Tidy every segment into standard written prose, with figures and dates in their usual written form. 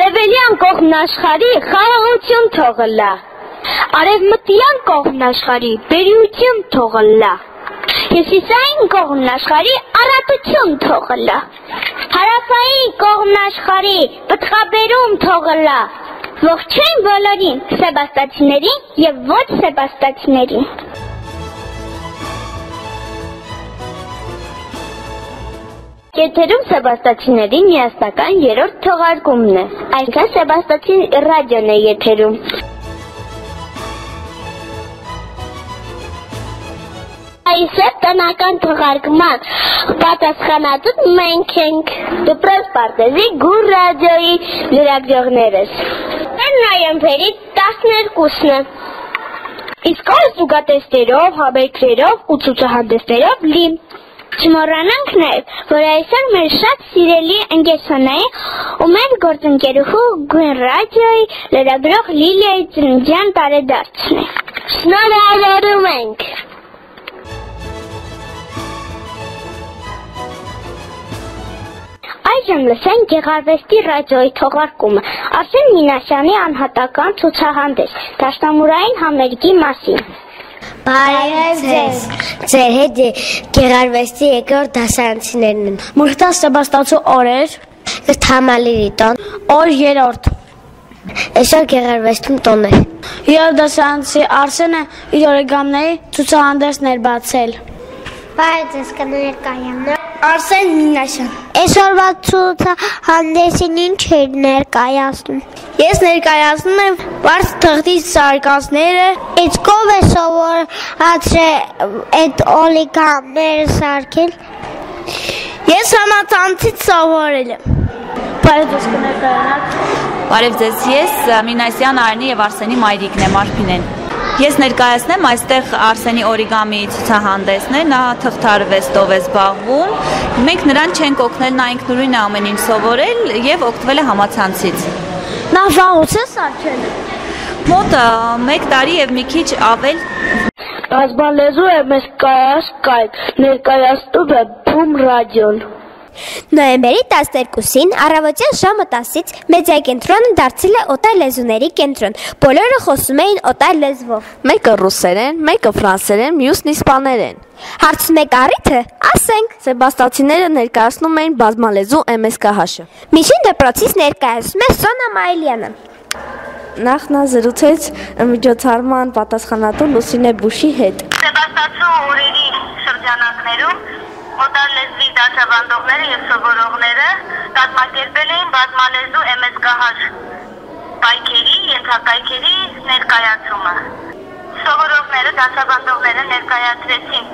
Արևելյան կողմն աշխարհի խաղաղություն թող լա, արևմտյան կողմն աշխարհի բերիություն թող լա, հյուսիսային կողմն աշխարհի առատություն թող լա, հարավային կողմն աշխարհի պտղաբերում թող լա, ողջույն բոլորին, սեբաստացիներին եւ ոչ սեբաստացիներին։ Եթերում սեբաստացիների միասնական երրորդ թողարկումն է, այսքան Սեբաստացի ռադիոն է եթերում։ Այսօր տնական թողարկման պատասխանատու մենք ենք դպրոց Պարտեզի Գուր ռադիոյի լրագրողներս։ Նոյեմբերի 12-ն է։ Իսկ այս զուգատեսтерով, համերգներով ու ցուցահանդեսներով լի։ Չմոռանանք նաև, որ այսօր մեր շատ սիրելի ընկերուհային ու մեր գործընկերուհու Գույն ռադիոյի լրագրող Լիլիայի ծննդյան տարեդարձն է։ Շնորհավորում ենք։ Այժմ լսենք Գեղարվեստի ռադիոյի թողարկումը Արսեն Մինասյանի անհատական ցուցահանդես դաշնամուրային համերգի մասին։ Բարև ձեզ, ձեր հետ Գեղարվեստի երկրորդ դասարանցիներն են։ Մուրհտա Սեբաստացու օրեր, Թամալիրի տոն, օր երրորդ։ Այսօր Գեղարվեստում տոն է։ Երրորդ դասարանցի Արսենը իր օրեգամների ցուցահանդեսն էր բացել։ Բարև ձեզ, կներկայանա Արսեն Մինասյան։ Այսօրվա ցուցահանդեսին ինչ էր ներկայացնում։ Ես ներկայացնում եմ բարձ թղթի սարկածները։ Իսկ ով է սովորացրել այդ օրեգամները սարքել։ Ես համացանցից սովորել եմ։ Բարև ձեզ, կներկայանաք։ Բարև ձեզ, ես Մինասյան Արնի եւ Արսենի մայրիկն եմ, Արփինեն։ Ես ներկայացնեմ այստեղ Արսենի օրիգամի ցուցահանդեսն է, նա թղթարվեստով է զբաղվում։ Մենք նրան չենք օգնել, նա ինքնուրույն է ամեն ինչ սովորել եւ օգտվել է համացանցից։ Նա վաղուց է սարքել։ Մոտ 1 տարի եւ մի քիչ ավել։ Բազմալեզու է մեզ կայք, ներկայացնում է Բում ռադիոն։ Նոյեմբերի 12-ին առավոտյան ժամը 10-ից մեդիակենտրոնը դարձել է օտար լեզուների կենտրոն։ Բոլորը խոսում էին օտար լեզվով։ Մեկը ռուսերեն, մեկը ֆրանսերեն, մյուսն իսպաներեն։ Հարցում եք առիթը, ասենք։ Սեբաստացիները ներկայացնում էին բազմալեզու MSK-ՀԱՇ-ը։ Միջին դպրոցից ներկայացնում է Սոնա Մայլյանը։ Նախ նա զրուցեց միջոցառման պատասխանատու Լուսինե Բուշի հետ։ Սեբաստացու օրերի շրջանակներում օտար լեզվի դասավանդողները եւ սովորողները կազմակերպել էին բազմալեզու MSK-ՀԱՇ կայքերի, ենթակայքերի ներկայացումը։ Սովորողները, դասավանդողները ներկայացրեցին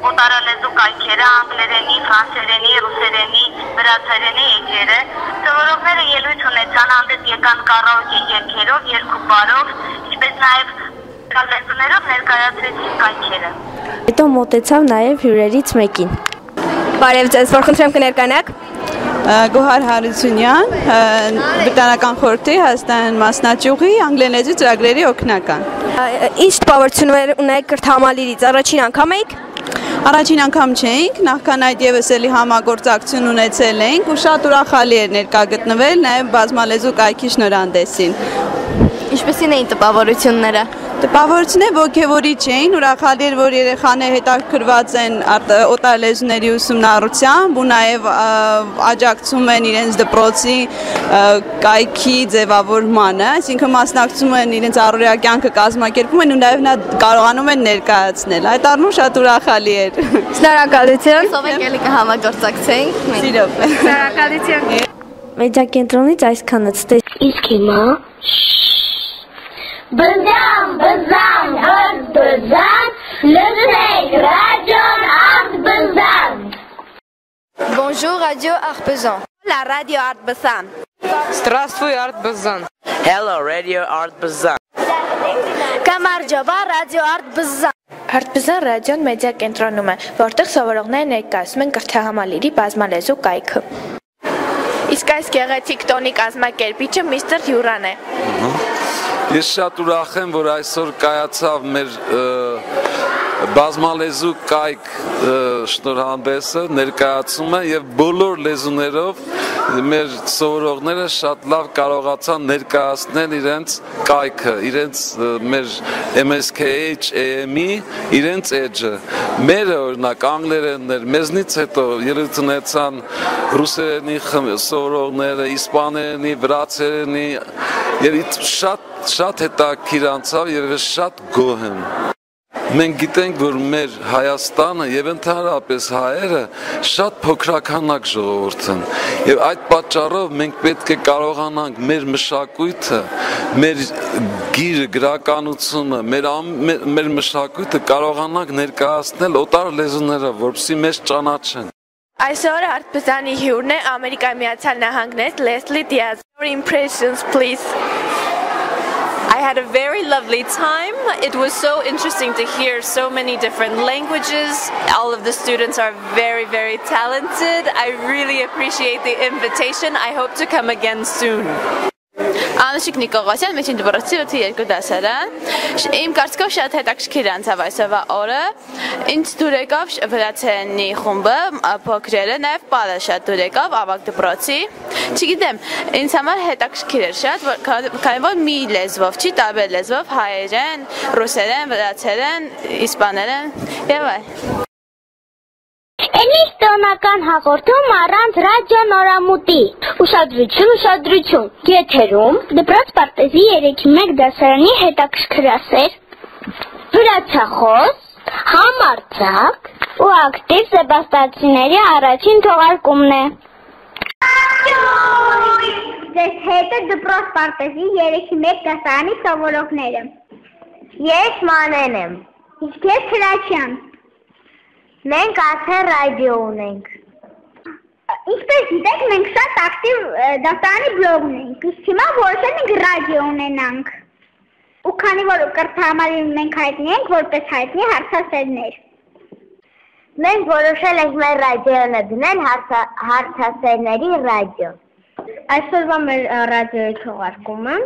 օտարալեզու կայքերը, անգլերենի, ֆրանսերենի, ռուսերենի, վրացերենի էջերը։ Սովորողները ելույթ ունեցան, հանդես եկան կարաոկե երգերով, երգուպարով, ինչպես նաեւ լեզուներով ներկայացրեցին կայքերը։ Հետո մոտեցավ նաև հյուրերից մեկին։ Բարև ձեզ, որ խնդրեմ կներկայանաք։ Գոհար Հարությունյան, Բրիտանական խորհրդի Հայաստան մասնաճյուղի անգլերենի ծրագրերի օգնական։ Ինչ տպավորություններ ունեք կրթամալիրից, առաջին անգամ եք։ Առաջին անգամ չէինք, նախքան այդ եւս էլի համագործակցություն ունեցել էինք ու շատ ուրախալի էր ներկա գտնվել նաև բազմալեզու կայքի շնորհանդեսին։ Ինչպեսին էին տպավորությունները։ Տպավորությունները ոգևորիչ էին, ուրախալի էր, որ երեխաները հետաքրքրված են օտար լեզուների ուսումնառությամբ ու նաև աջակցում են իրենց դպրոցի կայքի ձևավորմանը, այսինքն մասնակցում են իրենց առօրյա կյանքը կազմակերպում են ու նաև նա կարողանում են ներկայացնել։ Այդ առումով շատ ուրախալի էր։ Շնորհակալություն։ Ով եք ելի կհամագործակցենք։ Սիրով։ Շնորհակալություն։ Մեդիակենտրոնից այսքանը ցտես։ Իսկ հիմա Բզան, բզան, հորդ բզան, լսեք ռադիոն Art Բզան։ Bonjour Radio Art Besan. La Radio Art Besan. Здравствуй, Art Besan. Hello, Radio Art Besan. Կամարջոբա Radio Art Besan. Art Besan ռադիոն մեդիա կենտրոնում է, որտեղ սովորողները ներկայացնում են կրթահամալիրի բազմալեզու կայքը։ Իսկ այս գեղեցիկ տոնի կազմակերպիչը միստր Հյուրան է։ Ես շատ ուրախ եմ, որ այսօր կայացավ մեր բազմալեզու կայք շնորհանդեսը ներկայացումը եւ բոլոր լեզուներով մեր սովորողները շատ լավ կարողացան ներկայացնել իրենց կայքը, իրենց մեր MSKH AM-ի իրենց edge-ը։ Մերը օրինակ անգլերեններ, մեզնից հետո ելույթ ունեցան ռուսերենի սովորողները, իսպաներենի, վրացերենի եւ շատ հետաքրքիր անցավ եւ շատ գոհ եմ։ Մենք գիտենք, որ մեր Հայաստանը եւ ընդհանրապես հայերը շատ փոքրականակ ժողովուրդ են եւ այդ պատճառով մենք պետք է կարողանանք մեր մշակույթը, մեր գիրը, գրականությունը, մեր մշակույթը կարողանանք ներկայացնել օտար լեզուներով, որպեսզի մեզ ճանաչեն։ Այսօր Արտպզանի հյուրն է Ամերիկայի Միացյալ Նահանգներից Leslie Diaz. Your impressions, please. I had a very lovely time. It was so interesting to hear so many different languages. All of the students are very, very talented. I really appreciate the invitation. I hope to come again soon. Անուշիկ Նիկողոսյան, մեջին դպրոցի 8-2 դասարան։ Իմ կարծիքով շատ հետաքրքիր անցավ այսօրվա օրը։ Ինձ դուր եկավ վրացերենի խումբը, փոքրերը, նաև պարը շատ դուր եկավ ավագ դպրոցի։ Չգիտեմ, ինձ համար հետաքրքիր էր շատ, քանի որ մի լեզվով չի, տարբեր լեզվով, հայերեն, ռուսերեն, վրացերեն, իսպաներեն եւ այլն։ Էնից տոնական հաղորդում առանց ռադիո նորամուտի։ Ուշադրություն, եթերում դպրոց պարտեզի 3-1 դասարանի հետաքրքրասեր, վրացախոս, համարձակ ու ակտիվ սեբաստացիների առաջին թողարկումն է։ Ձեզ հետ է դպրոց պարտեզի 3-1 դասարանի սովորողները։ Ես Մանեն եմ։ Իսկ ես Հրաչյան։ Մենք արդեն ռադիո ունենք։ Ինչպես գիտեք, մենք շատ ակտիվ դասարանի բլոգ ունենք, իսկ հիմա որոշել ենք ռադիո ունենանք։ Ու քանի որ կրթահամարին մենք հայտնի ենք, որպես հայտնի հարցասերներ։ Մենք որոշել ենք մեր ռադիոյը դնել հարցասերների ռադիո։ Այսօրվա մեր ռադիոյի թողարկումը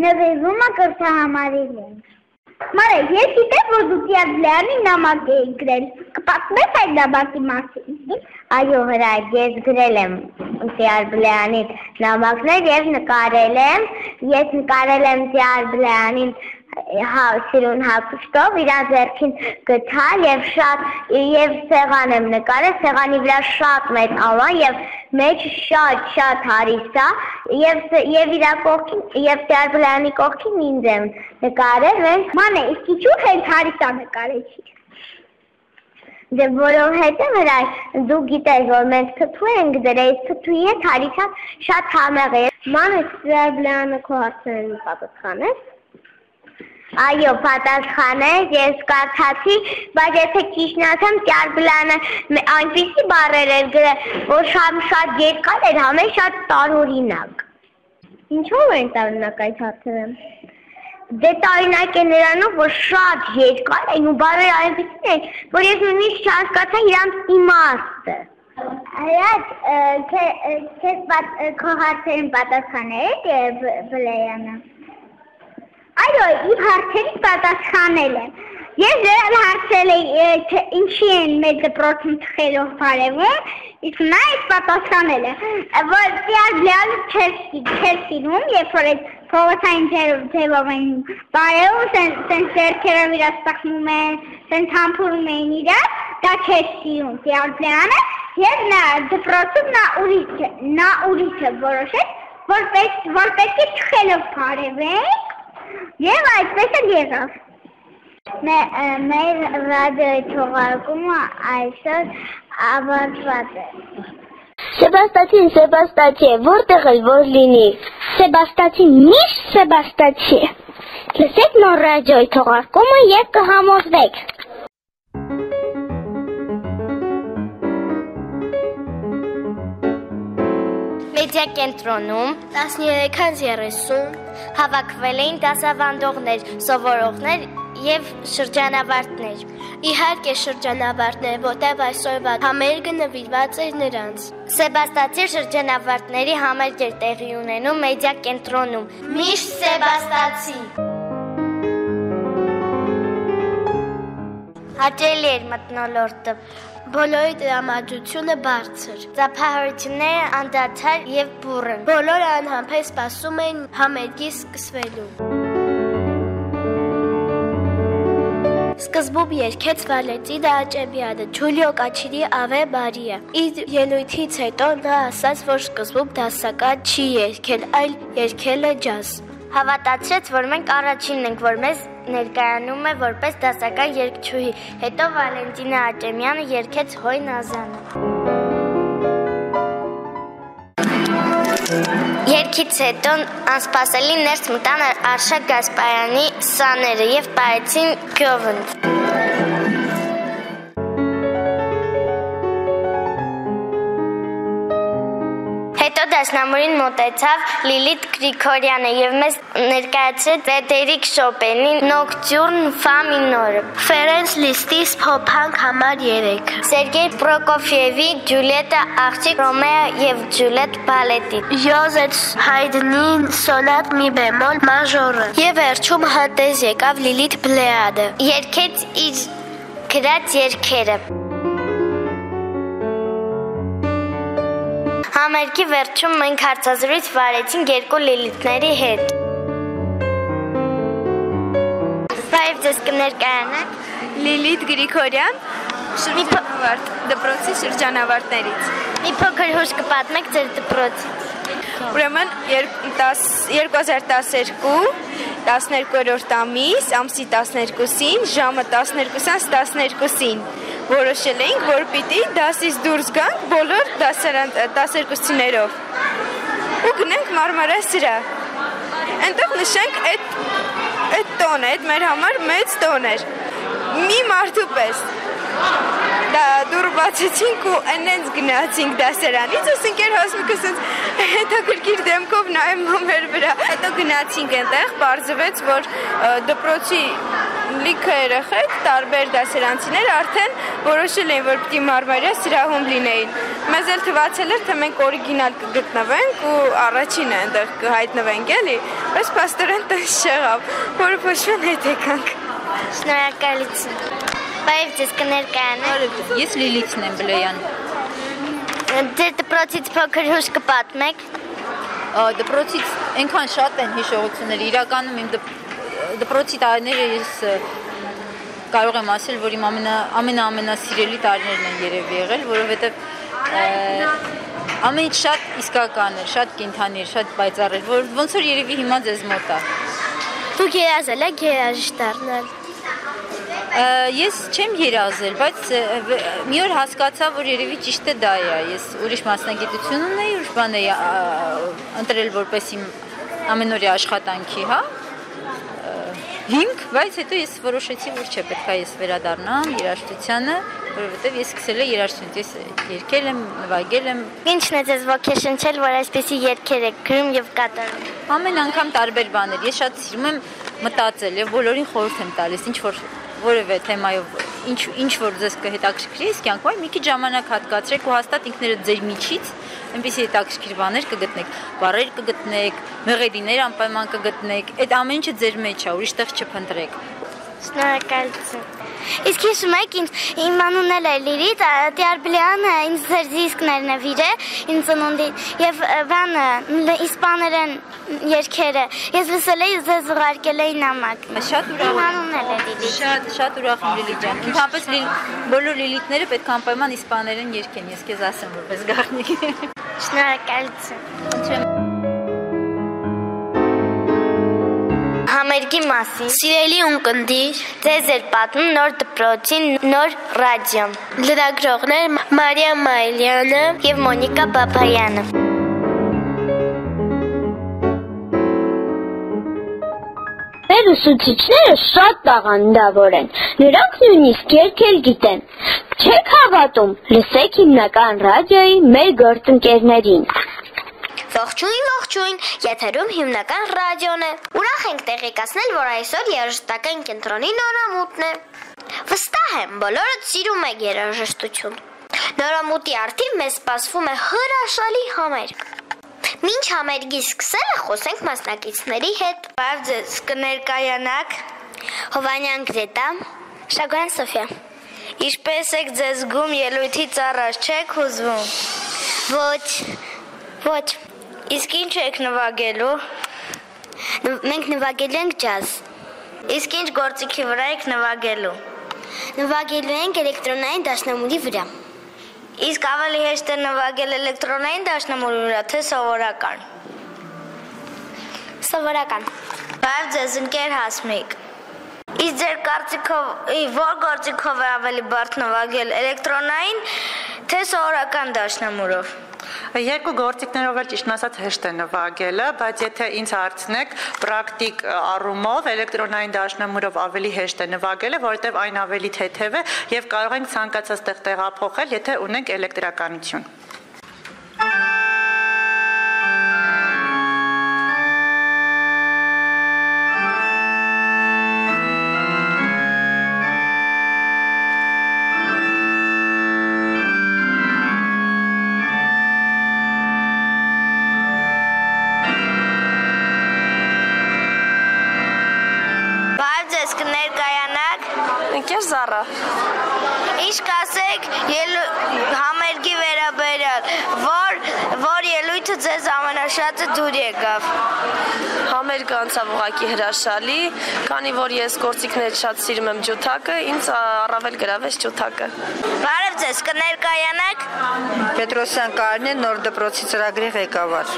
նվիրվում է կրթահամարին ենք։ Մարե, ես գիտեմ, որ դու Տիարբլյանի նամակ էի գրել, կպատմես այդ նամակի մասին։ Այո, հրա, ես գրել եմ Տիարբլյանի նամակներ և նկարել եմ, ես նկարել եմ Տիարբլյանին սիրուն հագուստով, իրա ձեռքին գտալ և սեղան եմ նկարել, սեղանի վրա շատ մեծ անվան և մեջ շատ հարիսա և իրա կողքին և Տիարբլյանի կողքին ինձ եմ նկարել, մենք մանե, իսկ իչու հենց հարիսա նկարեցիր։ Դե որովհետև հրա դու գիտես, որ մենք թթու ենք դրել, թթուի հետ հարիսա շատ համեղ է։ Մանե Տիարբլյանը քո հարցերին պատասխանես։ Այո, պատասխանես, ես կարդացի, բայց եթե ճիշտն ասեմ, Տիարբլյանը այնպիսի բառեր էր գրել, որ շատ երկար էր, համեն շատ տարօրինակ։ Ինչո՞վ են տարօրինակ այդ հարցերը։ Դե տարօրինակ է նրանով, որ շատ երկար են ու բառերը այնպիսին են, որ ես նույնիսկ չհասկացա իրանց իմաստը։ Հրաչ, քեզ քո հարցերին պատասխանել Բլեյանը։ Այո, իմ հարցերից պատասխանել եմ։ Ես դրան հարցել եմ, թե ինչի են մեր դպրոցում թխելով բարևում, իսկ նա այդ պատասխանել է, որ Տիարբլյանը չեր սիրում, երբ որ այդ փողոցային ձևով են բարևում, սենց ձեռքերով իրաց տխմում են, սենց համբուրում են իրար, դա չեր սիրում Տիարբլյանը, և նա դպրոցում նա ուրիշ է որոշել, որ պետք է թխելով բարևենք, և այդպես էլ եղավ։ Մեր ռադիոյի թողարկումը այսօր ավարտված է։ Սեբաստացի, որտեղ էլ որ լինի։ Սեբաստացին միշտ Սեբաստացի։ Լսեք նոր ռադիոյի թողարկումը և կհամոզվեք։ Մեդիա կենտրոնում 13-30 հավաքվել էին դասավանդողներ, սովորողներ եւ շրջանավարտներ։ Իհարկե շրջանավարտներ, որտեղ այսօրվա համերգը նվիրված էր նրանց։ Սեբաստացի շրջանավարտների համերգ էր տեղի ունենում մեդիա կենտրոնում։ Միշտ Սեբաստացի։ Հաճելի էր մթնոլորտը։ Բոլորի տրամադրությունը բարձր։ Ծափահարությունները անդադար եւ բուռն։ Բոլորը անհամբեր սպասում էին համերգի սկսվելու։ Սկզբում երգեց Վալենտինա Աճեմյանը, Ջուլիո Կաչինի «Ավե Մարիա»։ Իր ելույթից հետո նա ասաց, որ սկզբում դասական չի երգել, այլ երգել է ջազ։ Հավատացրեց, որ մենք առաջինն ենք, որ մեզ ներկայանում է որպես դասական երգչուհի։ Հետո Վալենտինա Աճեմյանը երգեց Հոյ Նազանը։ Երգից հետո անսպասելի ներս մտան Արշակ Գասպարյանի սաները եւ պարեցին գյովնդ։ Հետո դաշնամուրին մոտեցավ Լիլիթ Գրիգորյանը եւ մեզ ներկայացրեց Ֆրեդերիկ Շոպենի Նոկտյուրն Ֆա մինորը, Ֆերենց Լիստի Սփոփանք համար 3, Սերգեյ Պրոկոֆիևի Ջուլիետա Աղջիկ Ռոմեո եւ Ջուլիետ բալետի, Յոզեֆ Հայդնի Սոնատ մի բեմոլ մաժորը եւ վերջում հանդես եկավ Լիլիթ Բլեադը։ երգեց իր գրած երգերը։ Համերգի վերջում մենք հարցազրույց վարեցինք երկու Լիլիթների հետ։ Բայց ձեզ կներկայանաք Լիլիթ Գրիգորյան, շրջանավարտ, դպրոցի շրջանավարտներից։ Մի փոքր հուշ կպատմեք ձեր դպրոցից։ Ուրեմն 2012 12-րդ ամիս, ամսի 12-ին, ժամը 12-ին որոշել էինք, որ պիտի դասից դուրս գանք բոլոր դասերկուսիներով ու գնենք Մարմարա սրահ։ Այնտեղ նշենք այդ տոնը, այդ մեր համար մեծ տոն էր։ Մի մարդու պես դուր բացեցինք ու այնենց գնացինք դասարանից, ու ընկեր Հասմիկս հետաքրքիր դեմքով նայում մեր վրա։ Հետո գնացինք այնտեղ, պարզվեց, որ դպրոցի լիքը երեխեք, տարբեր դասարանցիներ արդեն որոշել էին, որ պիտի Մարմարիա սրահում լինեին։ Մեզ էլ թվացել էր, թե մենք օրիգինալ կգտնվենք ու առաջինը այնտեղ կհայտնվենք, էլի, բայց փաստորեն տես չեղավ, որը փոշման հետ եկանք։ Շնորհակալություն։ Բայց ձեզ կներկայանաք։ Ես Լիլիթն եմ Բլեյան։ Ձեր դպրոցից փոքր հուշ կպատմեք։ Դպրոցից այնքան շատ են հիշողությունները, իրականում իմ դպրոցի տարիները ես կարող եմ ասել, որ իմ ամենասիրելի տարիներն են երևի եղել, որովհետև ամենից շատ իսկական էր, շատ կենդանի էր, շատ պայծառ էր, որ ոնց որ երևի հիմա ձեզ մոտ է։ Դուք երազել եք երաժիշտ դառնալ։ Ես չեմ երազել, բայց մի օր հասկացա, որ երևի ճիշտը դա է։ Ես ուրիշ մասնագիտություն ունեի, ուրիշ բան էի ընտրել որպես իմ ամենօրյա աշխատանքի, հա։ Հիմք, բայց հետո ես որոշեցի, որ չէ, պետք է ես վերադառնամ երաժշտությանը, որովհետև ես սկսել եմ երաժշտություն, ես երգել եմ, նվագել եմ։ Ինչն է ձեզ ոգեշնչել, որ այսպեսի երգեր եք գրում եւ կատարում։ Ամեն անգամ տարբեր բաներ։ Ես շատ սիրում եմ մտածել եւ բոլորին խորհուրդ եմ տալիս, ինչ որ որևէ թեմայով ինչ որ ձեզ կհետաքրքրի, իսկ կյանքում մի քիչ ժամանակ հատկացրեք ու հաստատ ինքներդ ձեր միջից այնպեսի հետաքրքիր բաներ կգտնեք, բառեր կգտնեք, մեղեդիներ անպայման կգտնեք, այդ ամեն ինչը ձեր մեջ է, ուրիշ տեղ չփնտրեք։ Շնորհակալություն։ Իսկ հիշում եք իմ անունն է Լիլիթ, Տիարբլյանը ինձ ձեր դիսկներ նվիրե ինձ ծնունդին եւ բանը իսպաներեն երգերը։ Ես լսել էի ձեզ ուղարկել էի նամակ։ Շատ ուրախ անունն է Լիլիթ։ Շատ ուրախ եմ Լիլիթ ջան։ Ընդհանրապես բոլոր Լիլիթները պետք է անպայման իսպաներեն երգեն, ես քեզ ասեմ որպես գաղտնիք։ Շնորհակալություն։ Համերգի մասին։ Սիրելի ունկնդիր, ձեզ էր պատմում նոր դպրոցի նոր ռադիոն։ Լրագրողներ Մարիա Մայլյանը եւ Մոնիկա Բաբայանը։ Մեր ուսուցիչները շատ տաղանդավոր են, նրանք նույնիսկ երգել գիտեն։ Չեք հավատում, լսեք հիմնական ռադիոյի մեր գործընկերներին։ Ողջույն, եթերում հիմնական ռադիոն է։ Ուրախ ենք տեղեկացնել, որ այսօր երաժշտական կենտրոնի նորամուտն է։ Վստահ եմ, բոլորդ սիրում եք երաժշտություն։ Նորամուտի արդիվ մեզ սպասվում է հրաշալի համերգ։ Մինչ համերգի սկսելը խոսենք մասնակիցների հետ։ Բարև ձեզ, կներկայանաք Հովանյան Գրետա, Շագոյան Սոֆիա։ Ինչպես եք ձեզ զգում ելույթից առաջ, չեք հուզվում։ Ոչ։ Իսկ ինչ եք նվագելու։ Մենք նվագելու ենք ջազ։ Իսկ ինչ գործիքի վրա եք նվագելու։ Նվագելու ենք էլեկտրոնային դաշնամուրի վրա։ Իսկ ավելի հեշտ է նվագել էլեկտրոնային դաշնամուրի վրա, թե սովորական։ Սովորական։ Բարև ձեզ, ընկեր Հասմիկ։ Իսկ ձեր կարծիքով որ գործիքով է ավելի բարդ նվագել, էլեկտրոնային, թե սովորական դաշնամուրով։ Երկու գործիքներով էլ ճիշտն ասած հեշտ է նվագելը, բայց եթե ինձ հարցնեք, պրակտիկ առումով էլեկտրոնային դաշնամուրով ավելի հեշտ է նվագելը, որովհետև այն ավելի թեթև է եւ կարող ենք ցանկացած տեղ տեղափոխել, եթե ունենք էլեկտրականություն։ Ընկեր Զառա։ Ինչ կասեք համերգի վերաբերյալ, որ ելույթը ձեզ ամենաշատը դուր եկավ։ Համերգը անցավ ուղղակի հրաշալի, քանի որ ես գործիքներ շատ սիրում եմ ջութակը, ինձ առավել գրավեց ջութակը։ Բարև ձեզ, կներկայանաք Պետրոսյան Կարինեն, նոր դպրոցի ծրագրի ղեկավար։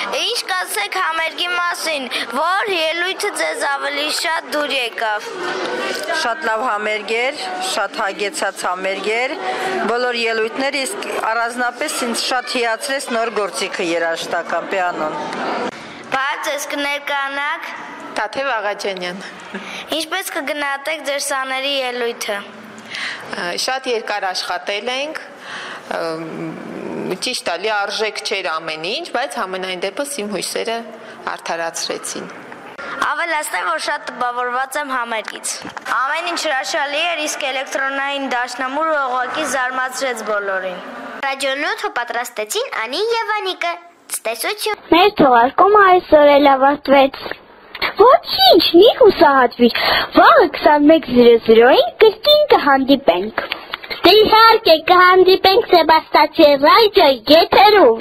Ինչ կասեք համերգի մասին, որ ելույթը ձեզ ավելի շատ դուր եկավ։ Շատ լավ համերգ էր, շատ հագեցած համերգ էր, բոլոր ելույթները, իսկ առանձնապես ինձ շատ հիացրեց նոր գործիքը երաժշտական պիանոն։ Բայց ես կներկանաք Տաթև Աղաջանյան։ Ինչպես կգնահատեք ձեր սաների ելույթը։ Շատ երկար աշխատել ենք, ճիշտ է, լիարժեք չէր ամեն ինչ, բայց համենայն դեպս իմ հույսերը արդարացրեցին։ Ավելացնեմ, որ շատ տպավորված եմ համերգից։ Ամեն ինչ հրաշալի էր, իսկ էլեկտրոնային դաշնամուրը ուղղակի զարմացրեց բոլորին։ Ռադիոնյութը պատրաստեցին Անին եւ Անիկը։ Ցտեսություն։ Մեր թողարկումը այսօր էլ ավարտվեց։ Ոչինչ, մի հուսահատվիր։ Վաղը 21:00-ին կրկին կհանդիպենք։ Դե իհարկե կհանդիպենք Սեբաստիացի ռադիոյի եթերում։